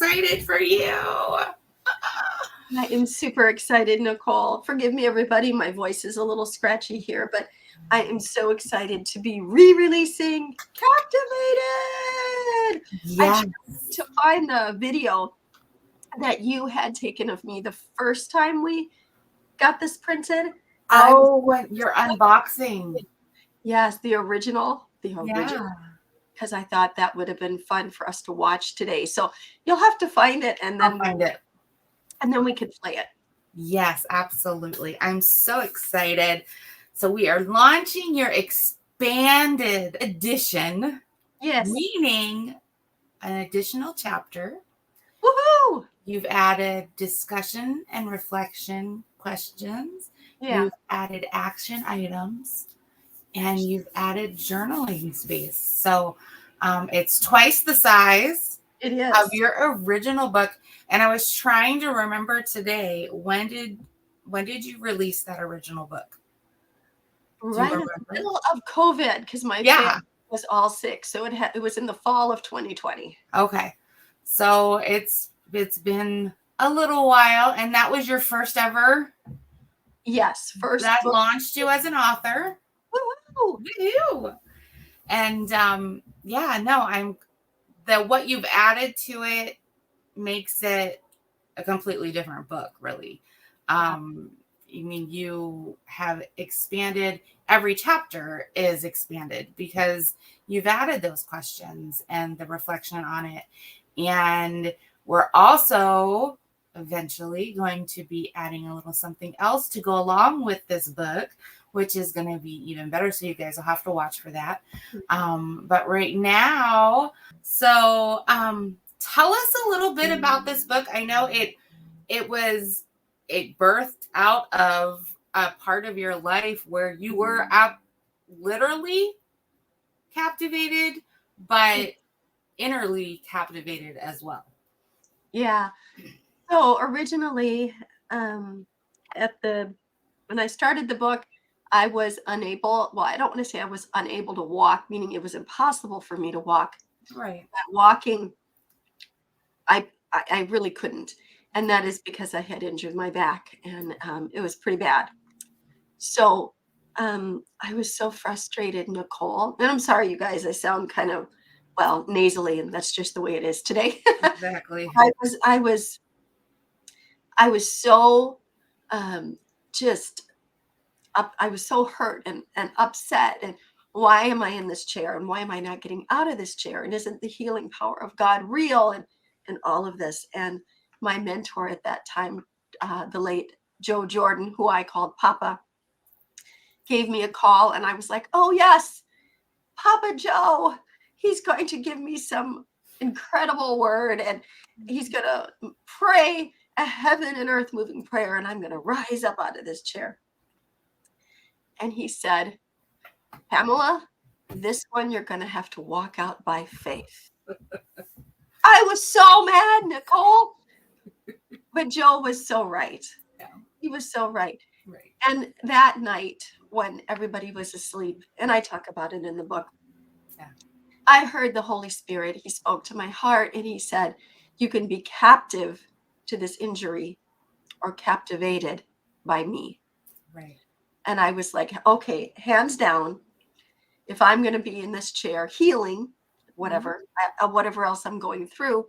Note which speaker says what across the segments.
Speaker 1: excited for you.
Speaker 2: I am super excited, Nicole. Forgive me, everybody. My voice is a little scratchy here, but I am so excited to be re-releasing Captivated.
Speaker 1: Yes.
Speaker 2: I tried to find the video that you had taken of me the first time we got this printed.
Speaker 1: Oh, when you're unboxing.
Speaker 2: Yes, the original.
Speaker 1: Yeah.
Speaker 2: Because I thought that would have been fun for us to watch today. So you'll have to find it, and
Speaker 1: I'll
Speaker 2: then
Speaker 1: find it.
Speaker 2: And then we could play it.
Speaker 1: Yes, absolutely. I'm so excited. So we are launching your expanded edition.
Speaker 2: Yes.
Speaker 1: Meaning an additional chapter.
Speaker 2: Woohoo!
Speaker 1: You've added discussion and reflection questions.
Speaker 2: Yeah.
Speaker 1: You've added action items. And you've added journaling space. So it's twice the size
Speaker 2: It is
Speaker 1: of your original book. And I was trying to remember today, when did you release that original book?
Speaker 2: Right in the middle of COVID, because my family was all sick. So it was in the fall of 2020.
Speaker 1: Okay. So it's been a little while, and that was your first ever.
Speaker 2: Yes, first
Speaker 1: that
Speaker 2: book.
Speaker 1: Launched you as an author.
Speaker 2: Woo-hoo!
Speaker 1: Woo-hoo! And what you've added to it makes it a completely different book, really. You have expanded, every chapter is expanded because you've added those questions and the reflection on it. And we're also eventually going to be adding a little something else to go along with this book, which is going to be even better. So you guys will have to watch for that. But right now, so tell us a little bit about this book. I know it birthed out of a part of your life where you were literally captivated, but innerly captivated as well.
Speaker 2: Yeah. So originally, when I started the book, I was unable. Well, I don't want to say I was unable to walk, meaning it was impossible for me to walk.
Speaker 1: Right.
Speaker 2: But walking, I really couldn't. And that is because I had injured my back, and it was pretty bad. So I was so frustrated, Nicole. And I'm sorry, you guys, I sound kind of, nasally, and that's just the way it is today.
Speaker 1: Exactly.
Speaker 2: I was so I was so hurt and upset. And why am I in this chair? And why am I not getting out of this chair? And isn't the healing power of God real? And all of this. And my mentor at that time, the late Joe Jordan, who I called Papa, gave me a call. And I was like, oh, yes, Papa Joe, he's going to give me some incredible word. And he's going to pray a heaven and earth moving prayer. And I'm going to rise up out of this chair. And he said, Pamela, this one you're going to have to walk out by faith. I was so mad, Nicole. But Joe was so right. Yeah. He was so right. Right. And that night when everybody was asleep, and I talk about it in the book, I heard the Holy Spirit. He spoke to my heart and he said, you can be captive to this injury or captivated by me. Right. And I was like, okay, hands down, if I'm going to be in this chair healing, whatever else I'm going through,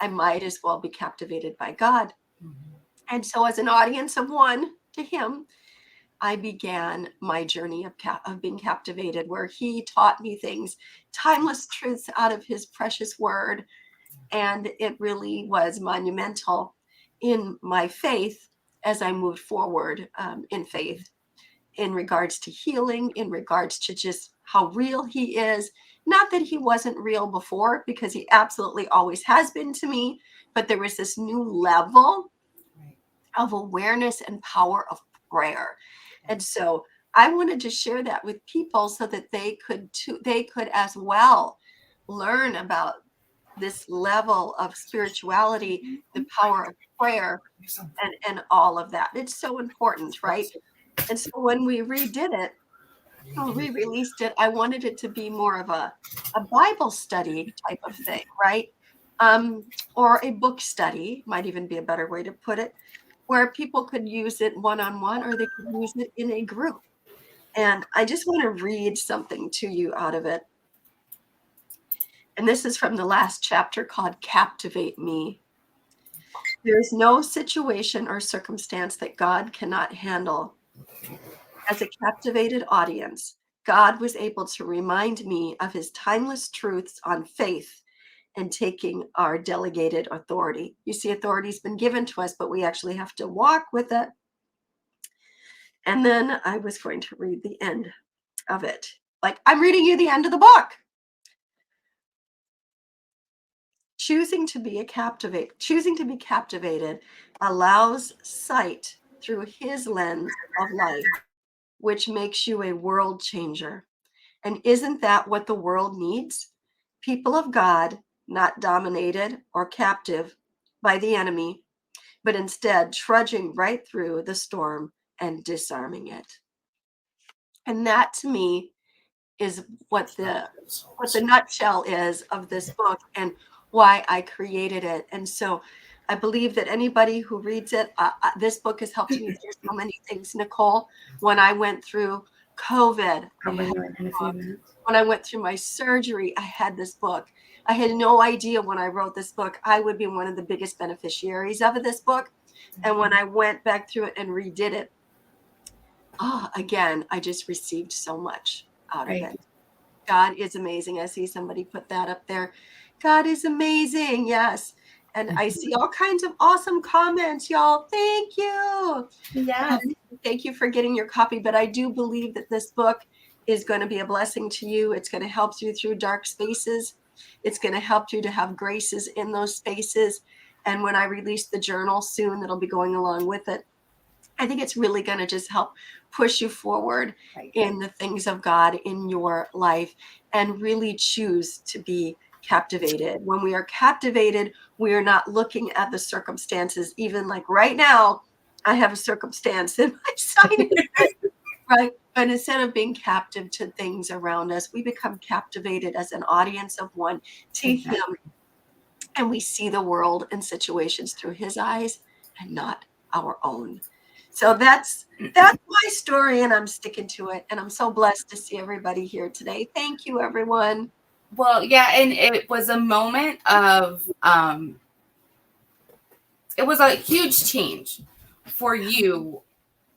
Speaker 2: I might as well be captivated by God. Mm-hmm. And so as an audience of one to him, I began my journey of being captivated, where he taught me things, timeless truths out of his precious word. And it really was monumental in my faith as I moved forward in faith, in regards to healing, in regards to just how real he is. Not that he wasn't real before, because he absolutely always has been to me, but there was this new level of awareness and power of prayer. And so I wanted to share that with people so that they could as well learn about this level of spirituality, the power of prayer, and all of that. It's so important, right? And so when we redid it, re-released it, I wanted it to be more of a Bible study type of thing, right? or a book study might even be a better way to put it, where people could use it one-on-one or they could use it in a group. And I just want to read something to you out of it. And this is from the last chapter called Captivate Me. There is no situation or circumstance that God cannot handle. As a captivated audience, God was able to remind me of his timeless truths on faith and taking our delegated authority. You see, authority's been given to us, but we actually have to walk with it. And then I was going to read the end of it. Like, I'm reading you the end of the book. Choosing to be captivated allows sight through his lens of life, which makes you a world changer. And isn't that what the world needs? People of God, not dominated or captive by the enemy, but instead trudging right through the storm and disarming it. And that to me is what the nutshell is of this book and why I created it. And so I believe that anybody who reads it, this book has helped me through so many things. Nicole, when I went through COVID, when I went through my surgery, I had this book. I had no idea when I wrote this book, I would be one of the biggest beneficiaries of this book. And when I went back through it and redid it, again, I just received so much out of it. God is amazing. I see somebody put that up there. God is amazing. Yes. And I see all kinds of awesome comments, y'all. Thank you.
Speaker 1: Yeah.
Speaker 2: Thank you for getting your copy. But I do believe that this book is going to be a blessing to you. It's going to help you through dark spaces. It's going to help you to have graces in those spaces. And when I release the journal soon, that'll be going along with it. I think it's really going to just help push you forward in the things of God in your life and really choose to be captivated. When we are captivated, we are not looking at the circumstances. Even like right now, I have a circumstance in my sinus, right? But instead of being captive to things around us, we become captivated as an audience of one to him. And we see the world and situations through his eyes and not our own. So that's my story, and I'm sticking to it. And I'm so blessed to see everybody here today. Thank you, everyone.
Speaker 1: Well, yeah, and it was a moment of it was a huge change for you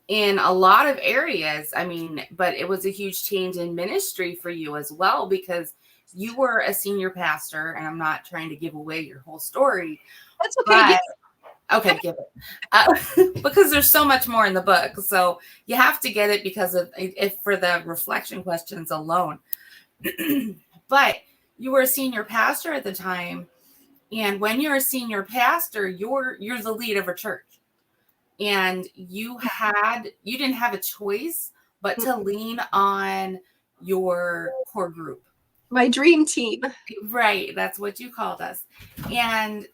Speaker 1: in a lot of areas. I mean, but it was a huge change in ministry for you as well, because you were a senior pastor, and I'm not trying to give away your whole story.
Speaker 2: That's okay.
Speaker 1: Okay, give it. Because there's so much more in the book. So you have to get it because of if for the reflection questions alone. But you were a senior pastor at the time. And when you're a senior pastor, you're the lead of a church. And you didn't have a choice but to lean on your core group.
Speaker 2: My dream team.
Speaker 1: Right. That's what you called us. And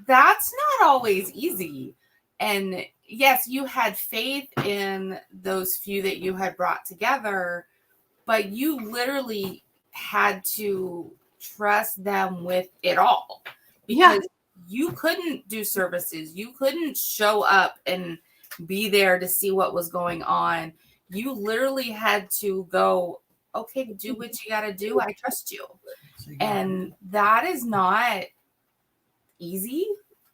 Speaker 1: that's not always easy. And yes, you had faith in those few that you had brought together, but you literally had to trust them with it all, because you couldn't do services. You couldn't show up and be there to see what was going on. You literally had to go, okay, do what you got to do. I trust you. And that is not easy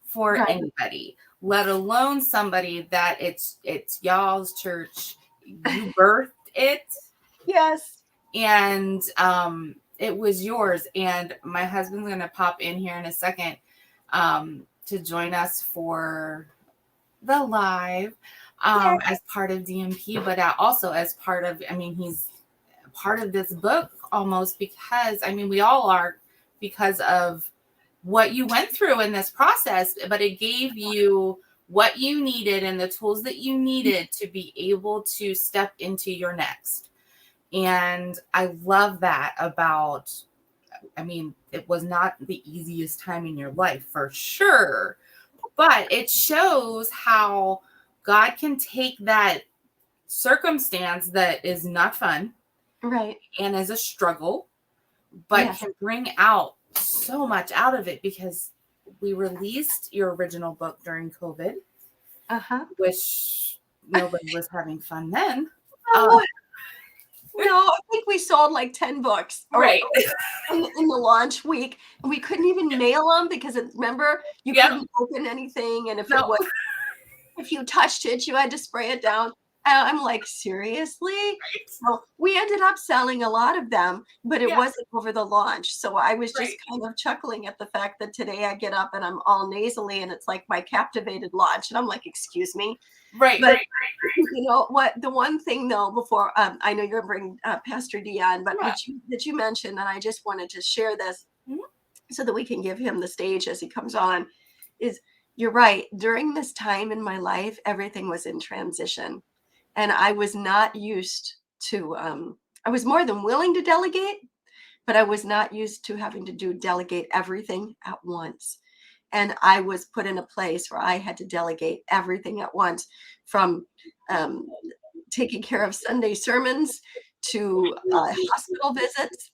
Speaker 1: for anybody, let alone somebody that it's y'all's church. You birthed it.
Speaker 2: Yes.
Speaker 1: And it was yours. And my husband's going to pop in here in a second to join us for the live as part of DMP, but also as part of, he's part of this book almost, because, we all are, because of what you went through in this process, but it gave you what you needed and the tools that you needed to be able to step into your next. And I love that about, it was not the easiest time in your life for sure, but it shows how God can take that circumstance that is not fun,
Speaker 2: right,
Speaker 1: and is a struggle, but can bring out so much out of it because we released your original book during COVID, which nobody was having fun then.
Speaker 2: Oh, no, I think we sold like 10 books
Speaker 1: Right.
Speaker 2: in the launch week, and we couldn't even mail them because remember, you
Speaker 1: Yep.
Speaker 2: couldn't open anything, and
Speaker 1: No.
Speaker 2: if you touched it, you had to spray it down. And I'm like, seriously?
Speaker 1: Right.
Speaker 2: So we ended up selling a lot of them, but it
Speaker 1: Yeah.
Speaker 2: wasn't over the launch. So I was just
Speaker 1: Right.
Speaker 2: kind of chuckling at the fact that today I get up and I'm all nasally and it's like my Captivated launch. And I'm like, excuse me.
Speaker 1: Right.
Speaker 2: But you know what? The one thing though, before I know you're going to bring Pastor D on, but
Speaker 1: Yeah.
Speaker 2: that you mentioned, and I just wanted to share this
Speaker 1: Mhm.
Speaker 2: so that we can give him the stage as he comes on, is you're right. During this time in my life, everything was in transition. And I was not used to, I was more than willing to delegate, but I was not used to having to delegate everything at once. And I was put in a place where I had to delegate everything at once, from um, taking care of Sunday sermons to hospital visits.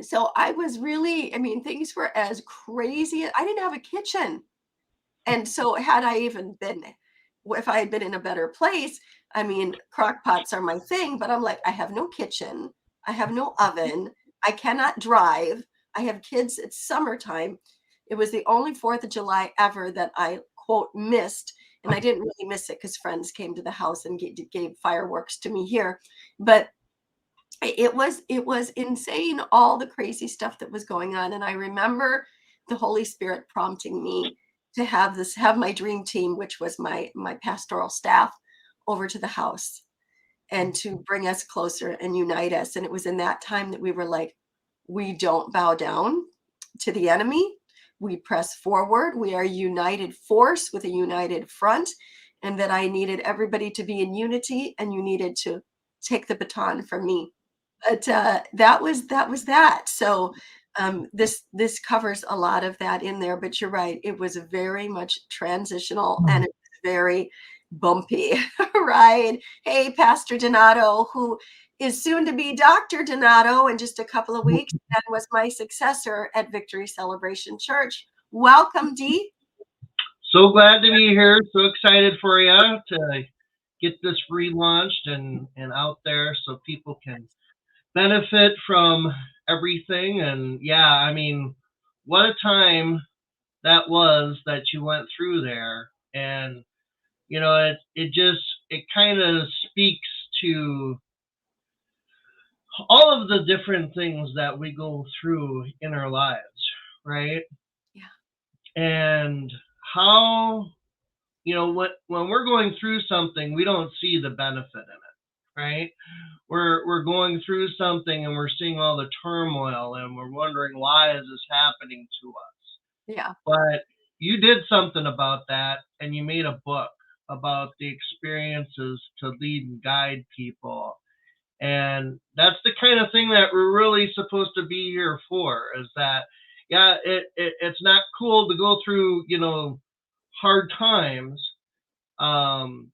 Speaker 2: So I was really, I mean, things were as crazy. I didn't have a kitchen. And so had I even been, if I had been in a better place, I mean, crock pots are my thing, but I'm like, I have no kitchen. I have no oven. I cannot drive. I have kids. It's summertime. It was the only 4th of July ever that I, quote, missed. And I didn't really miss it because friends came to the house and gave fireworks to me here. But it was insane, all the crazy stuff that was going on. And I remember the Holy Spirit prompting me to have my dream team, which was my pastoral staff, over to the house and to bring us closer and unite us. And it was in that time that we were like, we don't bow down to the enemy. We press forward. We are a united force with a united front. And that I needed everybody to be in unity, and you needed to take the baton from me. But that was that. So this covers a lot of that in there. But you're right; it was very much transitional, and it was very bumpy, right? Hey, Pastor Donato, who is soon to be Dr. Donato in just a couple of weeks, and was my successor at Victory Celebration Church. Welcome, Dee.
Speaker 3: So glad to be here. So excited for you to get this relaunched and out there so people can benefit from everything. And yeah, I mean, what a time that was that you went through there. And it kind of speaks to all of the different things that we go through in our lives, right?
Speaker 2: Yeah.
Speaker 3: And how when we're going through something, we don't see the benefit in it, right? We're going through something and we're seeing all the turmoil and we're wondering, why is this happening to us?
Speaker 2: Yeah.
Speaker 3: But you did something about that, and you made a book about the experiences to lead and guide people. And that's the kind of thing that we're really supposed to be here for, is that, yeah, it's not cool to go through, hard times. And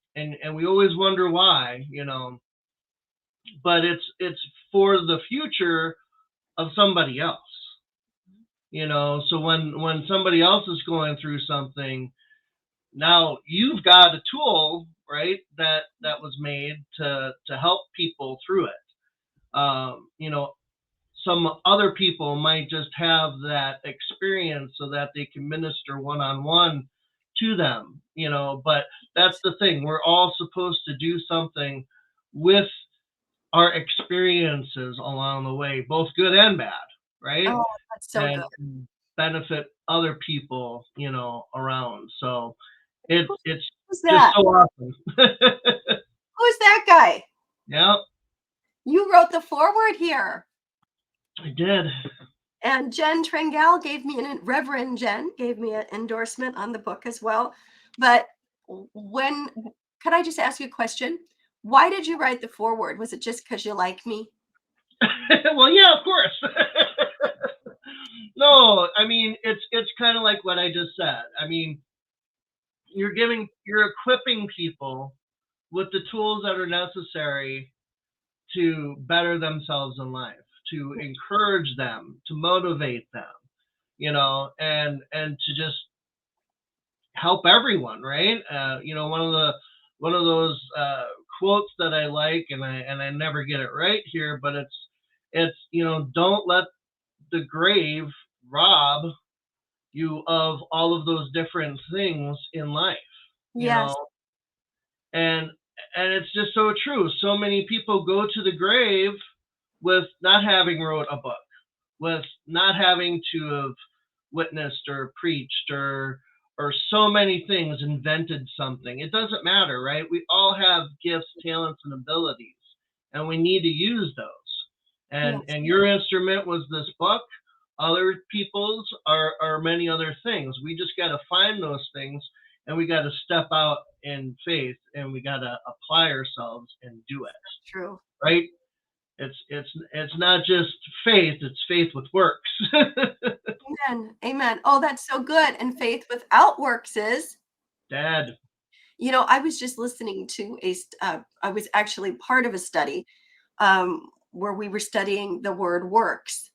Speaker 3: we always wonder why, but it's for the future of somebody else, so when somebody else is going through something, now you've got a tool, right, that was made to help people through it. Some other people might just have that experience so that they can minister one-on-one to them, but that's the thing. We're all supposed to do something with our experiences along the way, both good and bad, right?
Speaker 2: Oh, that's so
Speaker 3: And
Speaker 2: good.
Speaker 3: benefit other people, around. So it's
Speaker 2: Who's
Speaker 3: just
Speaker 2: that?
Speaker 3: so awesome.
Speaker 2: Who's that guy?
Speaker 3: Yeah,
Speaker 2: You wrote the foreword here.
Speaker 3: I did.
Speaker 2: And Jen Tringale gave me Reverend Jen gave me an endorsement on the book as well. But could I just ask you a question? Why did you write the foreword? Was it just because you like me?
Speaker 3: Well, yeah, of course. No, I mean, it's kind of like what I just said. I mean, you're equipping people with the tools that are necessary to better themselves in life, to encourage them, to motivate them. and to just help everyone, right? One of those quotes that I like, and I never get it right here, but it's don't let the grave rob you of all of those different things in life, you
Speaker 2: Yes.
Speaker 3: know, and it's just so true. So many people go to the grave with not having wrote a book, with not having to have witnessed or preached or so many things, invented something. It doesn't matter, right? We all have gifts, talents, and abilities, and we need to use those. And
Speaker 2: Yes.
Speaker 3: your instrument was this book. Other people's are many other things. We just got to find those things, and we got to step out in faith, and we got to apply ourselves and do it.
Speaker 2: True.
Speaker 3: Right? It's not just faith; it's faith with works.
Speaker 2: Amen. Amen. Oh, that's so good. And faith without works is,
Speaker 3: Dad.
Speaker 2: I was just listening to I was actually part of a study where we were studying the word works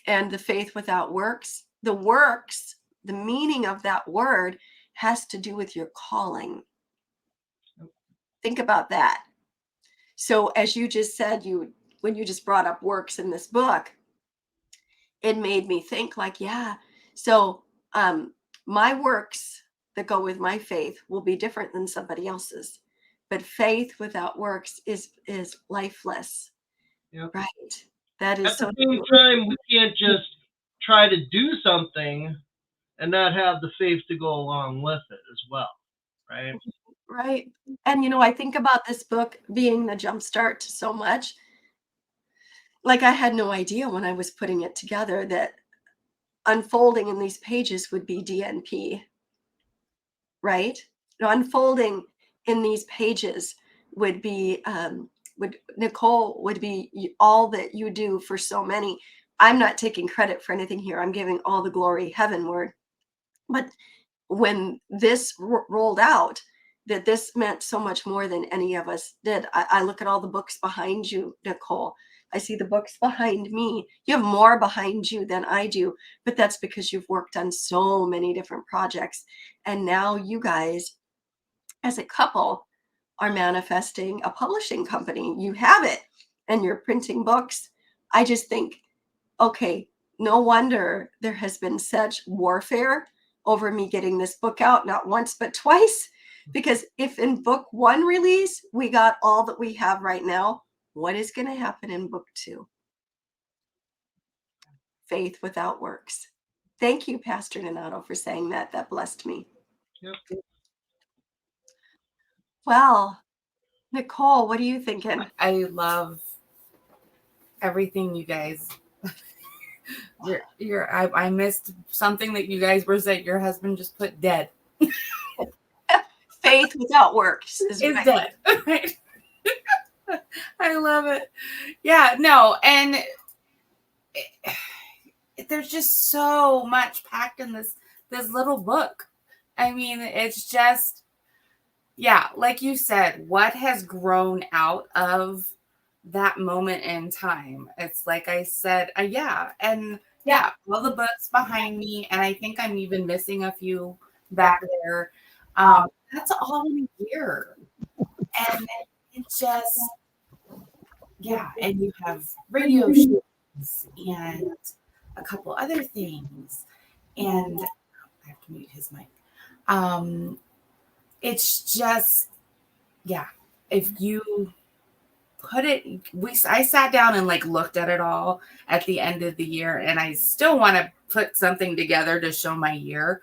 Speaker 2: and the faith without works. The works, the meaning of that word has to do with your calling. Think about that. So as you just said, when you just brought up works in this book, it made me think like, yeah. So my works that go with my faith will be different than somebody else's. But faith without works is lifeless.
Speaker 3: Yep.
Speaker 2: Right. That
Speaker 3: At
Speaker 2: is
Speaker 3: the
Speaker 2: so
Speaker 3: same
Speaker 2: true.
Speaker 3: time, we can't just try to do something and not have the faith to go along with it as well, right?
Speaker 2: Right. And I think about this book being the jumpstart to so much. Like I had no idea when I was putting it together that unfolding in these pages would be DNP, right? Unfolding in these pages would be would Nicole would be all that you do for so many. I'm not taking credit for anything here. I'm giving all the glory heavenward. But when this rolled out, that this meant so much more than any of us did. I look at all the books behind you, Nicole. I see the books behind me. You have more behind you than I do, but that's because you've worked on so many different projects. And now you guys, as a couple, are manifesting a publishing company. You have it and you're printing books. I just think, okay, no wonder there has been such warfare over me getting this book out, not once, but twice. Because if in book one release, we got all that we have right now, what is going to happen in book two? Faith without works. Thank you, Pastor Donato, for saying that. That blessed me.
Speaker 3: Yep.
Speaker 2: Well, Nicole, what are you thinking?
Speaker 1: I love everything you guys. I missed something that you guys were saying. Your husband just put dead.
Speaker 2: Faith without works is
Speaker 1: Is
Speaker 2: right.
Speaker 1: dead. Right? I love it. Yeah, no, and there's just so much packed in this little book. I mean, it's just, yeah, like you said, what has grown out of that moment in time. It's like I said, yeah, and yeah, all the books behind me, and I think I'm even missing a few back there. That's all in a year, and it just, yeah, and you have radio shows and a couple other things, and I have to mute his mic. It's just, yeah, if you put it, I sat down and like looked at it all at the end of the year, and I still want to put something together to show my year,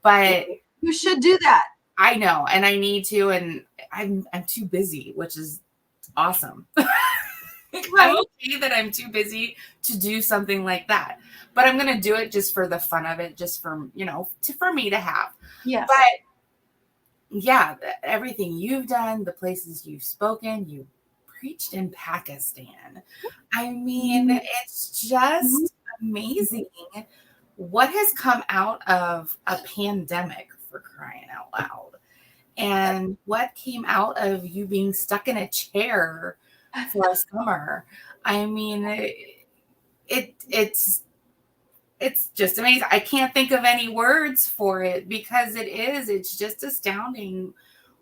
Speaker 1: but
Speaker 2: you should do that.
Speaker 1: I know, and I need to, and I'm too busy, which is awesome.
Speaker 2: Right.
Speaker 1: I'm okay that I'm too busy to do something like that, but I'm gonna do it just for the fun of it, just for for me to have.
Speaker 2: Yes.
Speaker 1: But yeah, everything you've done, the places you've spoken, you preached in Pakistan. I mean, it's just amazing what has come out of a pandemic, for crying out loud, and what came out of you being stuck in a chair for a summer. I mean, it's it's just amazing. I can't think of any words for it because it's just astounding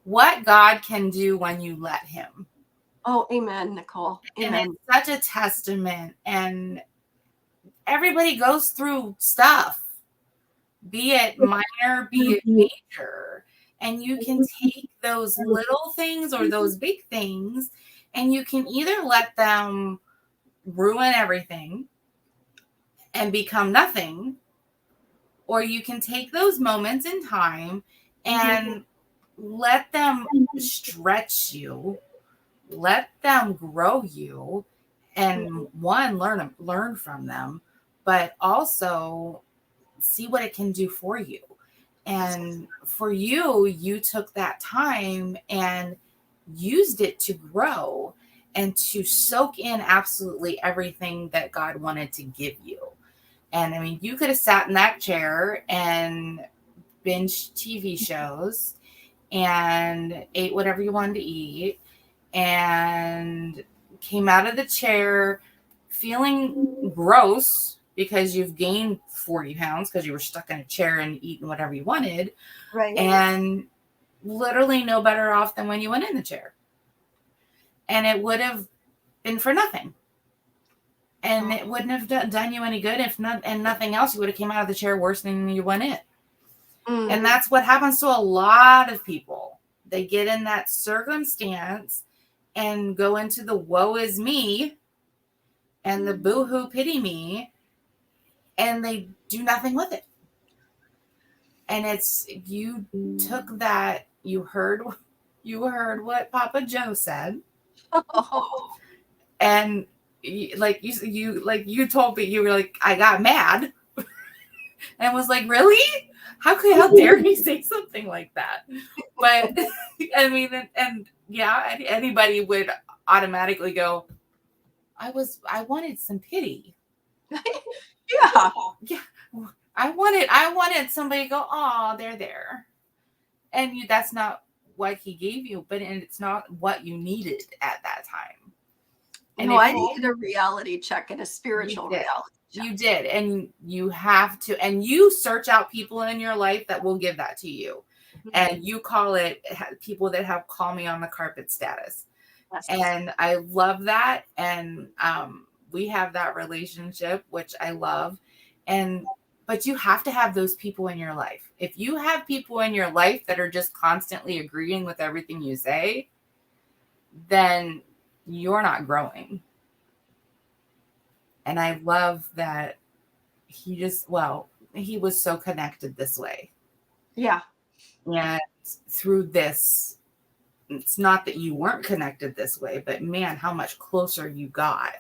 Speaker 1: what God can do when you let him.
Speaker 2: Oh, amen, Nicole.
Speaker 1: And
Speaker 2: Amen.
Speaker 1: it's such a testament. And everybody goes through stuff, be it minor, be it major. And you can take those little things or those big things, and you can either let them ruin everything and become nothing, or you can take those moments in time and let them stretch you, let them grow you, and one, learn from them, but also see what it can do for you. And for you, you took that time and used it to grow and to soak in absolutely everything that God wanted to give you. And I mean, you could have sat in that chair and binged TV shows and ate whatever you wanted to eat and came out of the chair feeling gross because you've gained 40 pounds because you were stuck in a chair and eating whatever you wanted.
Speaker 2: Right.
Speaker 1: And literally no better off than when you went in the chair. And it would have been for nothing. And it wouldn't have done you any good if not, and nothing else. You would have came out of the chair worse than you went in. And that's what happens to a lot of people. They get in that circumstance and go into the woe is me and the boo-hoo pity me, and they do nothing with it. And it's, you took that, you heard what Papa Joe said. And you told me, you were like, I got mad and was like, really? How dare he say something like that? But I mean, and yeah, anybody would automatically go, I wanted some pity.
Speaker 2: Yeah.
Speaker 1: I wanted somebody to go, oh, they're there. And that's not what he gave you, but it's not what you needed at that time.
Speaker 2: And I needed a reality check and a spiritual reality check.
Speaker 1: You did. And you have to, and you search out people in your life that will give that to you. And you call it people that have call me on the carpet status. Yes. And I love that. And we have that relationship, which I love. But you have to have those people in your life. If you have people in your life that are just constantly agreeing with everything you say, then you're not growing. And I love that he was so connected this way.
Speaker 2: Yeah.
Speaker 1: And through this, it's not that you weren't connected this way, but man, how much closer you got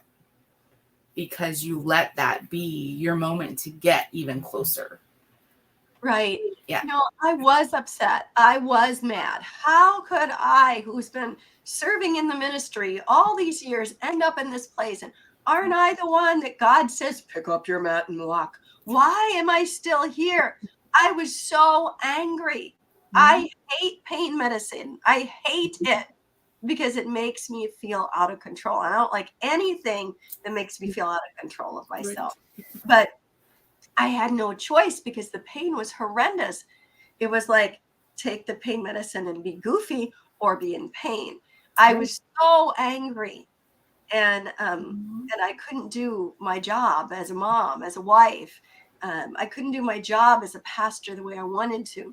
Speaker 1: because you let that be your moment to get even closer.
Speaker 2: Right.
Speaker 1: Yeah.
Speaker 2: I was upset. I was mad. How could I, who's been serving in the ministry all these years, end up in this place? And aren't I the one that God says, pick up your mat and walk? Why am I still here? I was so angry. I hate pain medicine. I hate it because it makes me feel out of control. I don't like anything that makes me feel out of control of myself. But I had no choice because the pain was horrendous. It was like, take the pain medicine and be goofy or be in pain. I was so angry. And I couldn't do my job as a mom, as a wife. I couldn't do my job as a pastor the way I wanted to.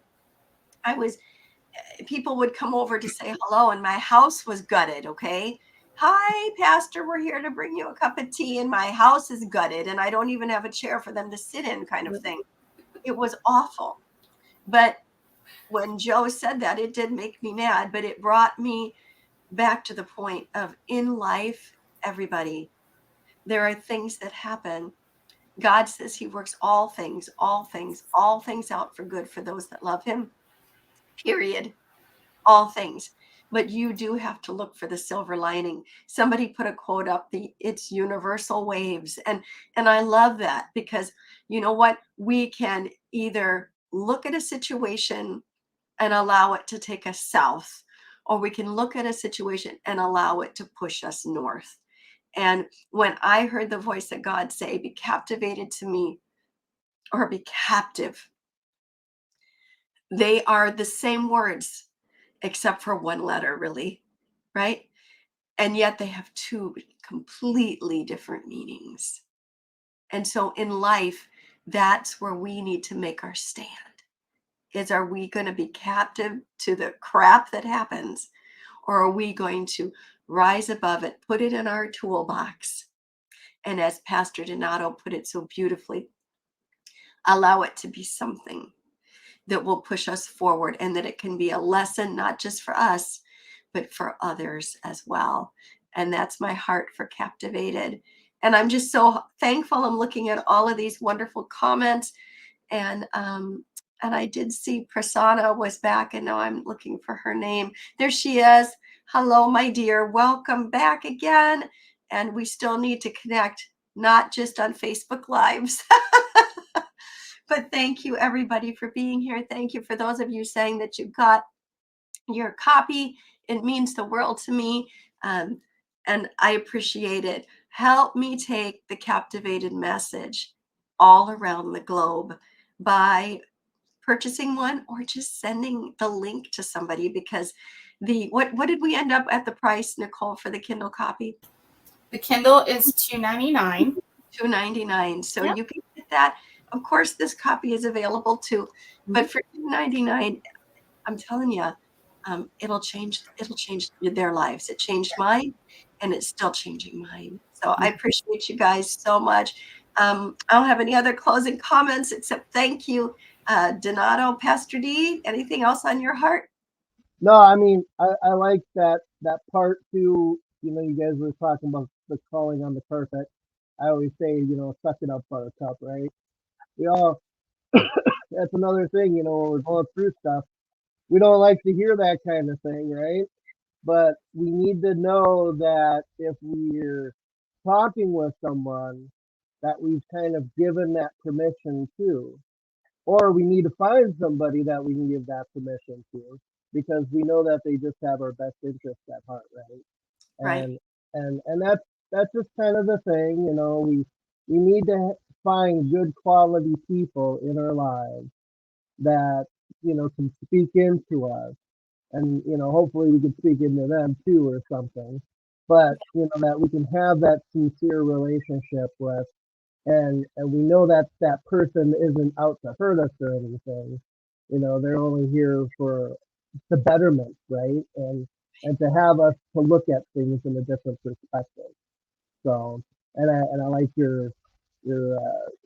Speaker 2: People would come over to say hello and my house was gutted. Okay. Hi, pastor, we're here to bring you a cup of tea and my house is gutted and I don't even have a chair for them to sit in, kind of thing. It was awful. But when Joe said that, it did make me mad, but it brought me back to the point of, in life, everybody, there are things that happen. God says he works all things out for good for those that love him, period. All things. But you do have to look for the silver lining. Somebody put a quote up, it's universal waves. And I love that because you know what? We can either look at a situation and allow it to take us south, or we can look at a situation and allow it to push us north. And when I heard the voice of God say, be captivated to me, or be captive. They are the same words, except for one letter, really, right? And yet they have two completely different meanings. And so in life, that's where we need to make our stand. Is, are we going to be captive to the crap that happens? Or are we going to rise above it, put it in our toolbox? And as Pastor Donato put it so beautifully, allow it to be something that will push us forward, and that it can be a lesson, not just for us, but for others as well. And that's my heart for Captivated. And I'm just so thankful. I'm looking at all of these wonderful comments. And I did see Prasanna was back, and now I'm looking for her name. There she is. Hello, my dear. Welcome back again. And we still need to connect, not just on Facebook Lives. But thank you, everybody, for being here. Thank you for those of you saying that you got your copy. It means the world to me. And I appreciate it. Help me take the Captivated message all around the globe by purchasing one, or just sending the link to somebody, because what did we end up at the price, Nicole, for the Kindle copy?
Speaker 1: The Kindle is $2.99.
Speaker 2: $2.99. So
Speaker 1: Yep.
Speaker 2: you can get that. Of course, this copy is available too, but for $2.99, I'm telling you, it'll change their lives. It changed mine, and it's still changing mine. So I appreciate you guys so much. I don't have any other closing comments except thank you, Donato. Pastor D, anything else on your heart?
Speaker 4: No, I mean, I like that part too. You guys were talking about the calling on the carpet. I always say, suck it up, buttercup, right? We all, that's another thing, when we're going through stuff, we don't like to hear that kind of thing, right? But we need to know that if we're talking with someone, that we've kind of given that permission to, or we need to find somebody that we can give that permission to, because we know that they just have our best interests at heart, right?
Speaker 2: Right.
Speaker 4: And that's just kind of the thing, we need to find good quality people in our lives that can speak into us, and hopefully we can speak into them too or something, but that we can have that sincere relationship with, and we know that that person isn't out to hurt us or anything. They're only here for the betterment, right? And to have us to look at things in a different perspective. So, and I like your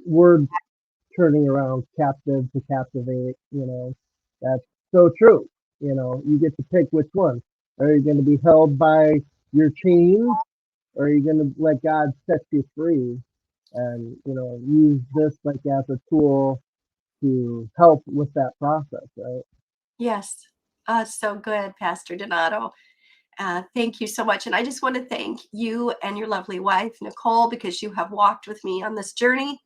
Speaker 4: word turning around, captive to captivate. That's so true. You get to pick which one. Are you going to be held by your chains, or are you going to let God set you free? And use this like as a tool to help with that process, right?
Speaker 2: Yes. So good, Pastor Donato. Thank you so much. And I just want to thank you and your lovely wife, Nicole, because you have walked with me on this journey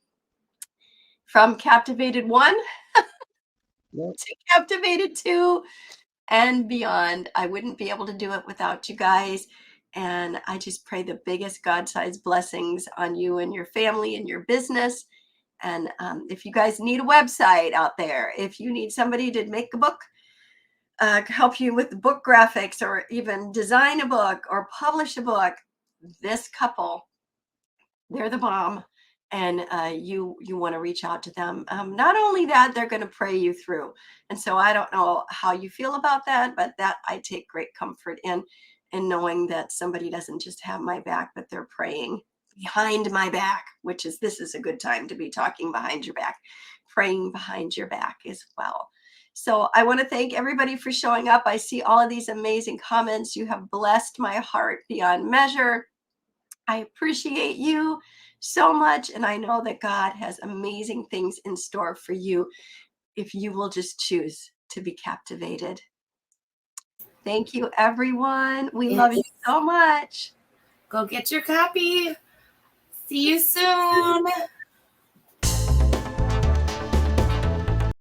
Speaker 2: from Captivated 1
Speaker 4: Yep.
Speaker 2: to Captivated 2 and beyond. I wouldn't be able to do it without you guys. And I just pray the biggest God-sized blessings on you and your family and your business. And if you guys need a website out there, if you need somebody to make a book, help you with the book graphics, or even design a book or publish a book, this couple, they're the bomb. And you want to reach out to them. Not only that, they're going to pray you through. And so I don't know how you feel about that, but that I take great comfort in knowing that somebody doesn't just have my back, but they're praying behind my back, this is a good time to be talking behind your back, praying behind your back as well. So I want to thank everybody for showing up. I see all of these amazing comments. You have blessed my heart beyond measure. I appreciate you so much. And I know that God has amazing things in store for you if you will just choose to be captivated. Thank you, everyone. We love you so much.
Speaker 1: Go get your copy. See you soon.